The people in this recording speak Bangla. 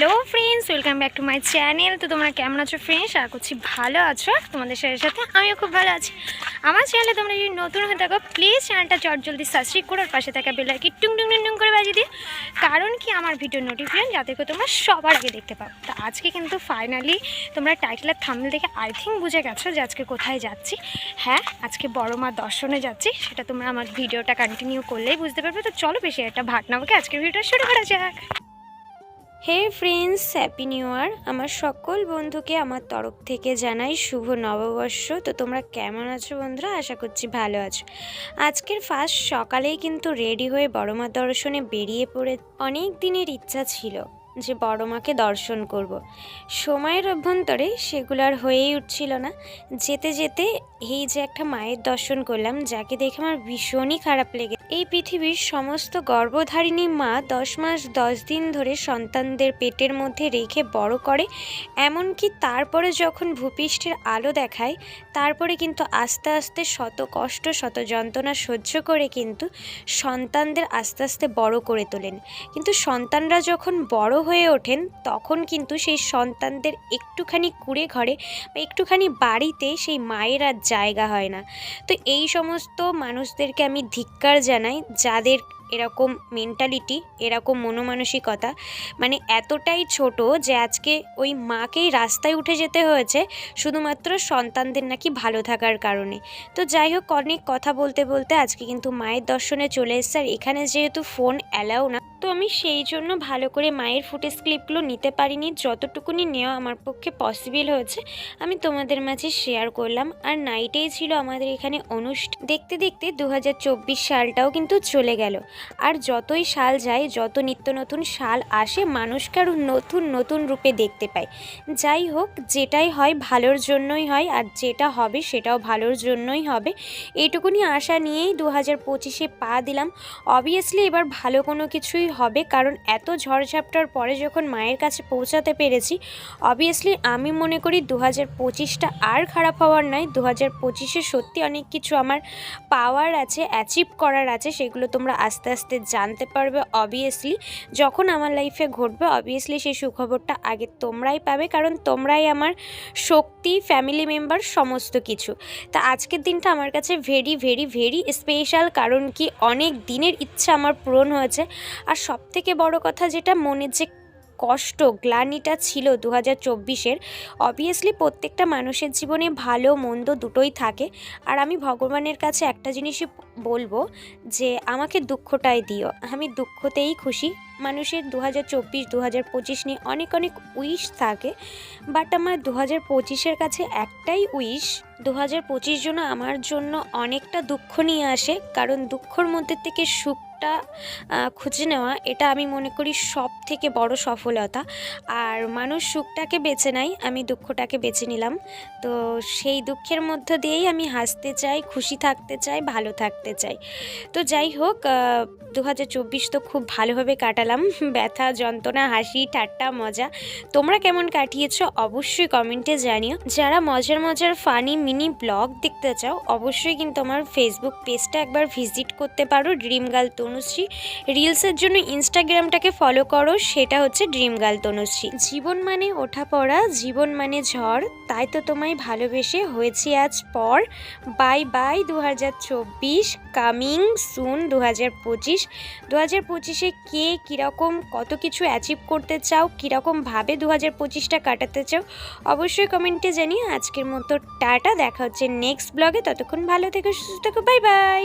Hello friends, welcome back to my channel. তো তোমরা কেমন আছো ফ্রেন্ডস? আর করছি ভালো আছো। তোমাদের সাথে আমিও খুব ভালো আছি। আমার চ্যানেলে তোমরা যদি নতুন হয়ে থাকো প্লিজ চ্যানেলটা জলদি সাবস্ক্রাইব করো, আর পাশে থাকা বেল আইকনটি টুং টুং টুং করে বাজিয়ে দিও, কারণ কি আমার ভিডিও নোটিফিকেশন যাতে করে তোমরা সবার আগে দেখতে পাও। তো আজকে কিন্তু ফাইনালি তোমরা টাইটেলের থাম্বনেল দেখে আই থিঙ্ক বুঝে গেছো যে আজকে কোথায় যাচ্ছি। হ্যাঁ, আজকে বড় মা দর্শনে যাচ্ছি। সেটা তোমরা আমার ভিডিওটা কন্টিনিউ করলেই বুঝতে পারবে। তো চলো বেশি একটা ভাট না বকে আজকের ভিডিওটা শুরু করা যাক। Hey friends, happy new year. আমার সকল বন্ধুকে আমার তরফ থেকে জানাই শুভ নববর্ষ। তো তোমরা কেমন আছো বন্ধুরা? আশা করছি ভালো আছো। আজকের ফার্স্ট সকালেই কিন্তু রেডি হয়ে বড়মা দর্শনে বেরিয়ে পড়ে। অনেক দিনের ইচ্ছা ছিল যে বড় মাকে দর্শন করব। সময়ের অভ্যন্তরে সেগুলো আর হয়েই উঠছিল না। যেতে যেতে এই যে একটা মায়ের দর্শন করলাম, যাকে দেখে আমার ভীষণই খারাপ লেগে। এই পৃথিবীর সমস্ত গর্ভধারিণী মা 10 মাস 10 দিন ধরে সন্তানদের পেটের মধ্যে রেখে বড় করে, এমনকি তারপরে যখন ভূপৃষ্ঠের আলো দেখায়, তারপরে কিন্তু আস্তে আস্তে শত কষ্ট শত যন্ত্রণা সহ্য করে কিন্তু সন্তানদের আস্তে আস্তে বড় করে তোলেন। কিন্তু সন্তানরা যখন বড় হয়ে ওঠেন তখন কিন্তু সেই সন্তানদের একটুখানি কুঁড়ে ঘরে বা একটুখানি বাড়িতে সেই মায়ের আর জায়গা হয় না। তো এই সমস্ত মানুষদেরকে আমি ধিক্কার জানাই, যাদের এরকম মেন্টালিটি, এরকম মনোমানসিকতা, মানে এতটাই ছোট যে আজকে ওই মাকেই রাস্তায় উঠে যেতে হয়েছে শুধুমাত্র সন্তানদের নাকি ভালো থাকার কারণে। তো যাই হোক, অনেক কথা বলতে বলতে আজকে কিন্তু মায়ের দর্শনে চলে এসেছে। আর এখানে যেহেতু ফোন অ্যালাউ না, তো আমি সেই জন্য ভালো করে মায়ের ফুটেজ ক্লিপগুলো নিতে পারিনি। যতটুকুনি নেওয়া আমার পক্ষে পসিবল হয়েছে আমি তোমাদের মাঝে শেয়ার করলাম। আর নাইটেই ছিল আমাদের এখানে অনুষ্ঠান। দেখতে দেখতে 2024 সালটাও কিন্তু চলে গেল। আর যতই সাল যায়, যত নিত্য নতুন সাল আসে, মানুষকে আরও নতুন নতুন রূপে দেখতে পায়। যাই হোক, যেটাই হয় ভালোর জন্যই হয়, আর যেটা হবে সেটাও ভালোর জন্যই হবে, এইটুকুনি আশা নিয়েই 2025-এ পা দিলাম। অবভিয়াসলি এবার ভালো কোনো কিছুই হবে, কারণ এত ঝড়ঝাপটার পরে যখন মায়ের কাছে পৌঁছাতে পেরেছি, অবভিয়াসলি আমি মনে করি 2025টা আর খারাপ হওয়ার নয়। 2025-এ সত্যি অনেক কিছু আমার পাওয়ার আছে, অ্যাচিভ করার আছে, সেগুলো তোমরা আস্তে আস্তে জানতে পারবে। অবভিয়াসলি যখন আমার লাইফে ঘটবে, অবভিয়াসলি সেই সুখবরটা আগে তোমরাই পাবে, কারণ তোমরাই আমার শক্তি, ফ্যামিলি মেম্বার, সমস্ত কিছু। তা আজকের দিনটা আমার কাছে ভেরি ভেরি ভেরি স্পেশাল, কারণ কি অনেক দিনের ইচ্ছা আমার পূরণ হয়েছে। আর সবথেকে বড় কথা, যেটা মনের যে কষ্ট গ্লানিটা ছিল 2024-এর, অবভিয়াসলি প্রত্যেকটা মানুষের জীবনে ভালো মন্দ দুটোই থাকে। আর আমি ভগবানের কাছে একটা জিনিসই বলবো, যে আমাকে দুঃখটাই দিও, আমি দুঃখতেই খুশি। মানুষের 2024 2025 নিয়ে অনেক অনেক উইশ থাকে, বাট আমার 2025-এর কাছে একটাই উইশ, 2025 যেন আমার জন্য অনেকটা দুঃখ নিয়ে আসে। কারণ দুঃখর মধ্যে থেকে সুখটা খুঁজে নেওয়া, এটা আমি মনে করি সব থেকে বড় সফলতা। আর মানুষ সুখটাকে বেছে নেয়, আমি দুঃখটাকে বেছে নিলাম। তো সেই দুঃখের মধ্য দিয়েই আমি হাসতে চাই, খুশি থাকতে চাই, ভালো থাকতে চাই। তো যাই হোক, 2024 তো খুব ভালোভাবে কাটালাম। ব্যথা, যন্ত্রণা, হাসি, ঠাট্টা, মজা। তোমরা কেমন কাটিয়েছো অবশ্যই কমেন্টে জানিও। যারা মজার মজার ফানি মিনি ব্লগ দেখতে চাও, অবশ্যই কিন্তু আমার ফেসবুক পেজটা একবার ভিজিট করতে পারো, ড্রিম গার্ল তনুশ্রী। রিলসের জন্য ইনস্টাগ্রামটাকে ফলো করো, সেটা হচ্ছে ড্রিম গার্ল তনুশ্রী। জীবন মানে ওঠা পড়া, জীবন মানে ঝড়, তাই তো তোমায় ভালোবেসে হয়েছি আজ পর। Bye bye 2024, coming soon 2025। 2025-এ কে কীরকম কত কিছু অ্যাচিভ করতে চাও, কীরকমভাবে 2025টা কাটাতে চাও, অবশ্যই কমেন্টে জানিয়ে। আজকের মতো টাটা, দেখা হচ্ছে নেক্সট ব্লগে। ততক্ষণ ভালো থেকো, সুস্থ থেকো, বাই বাই।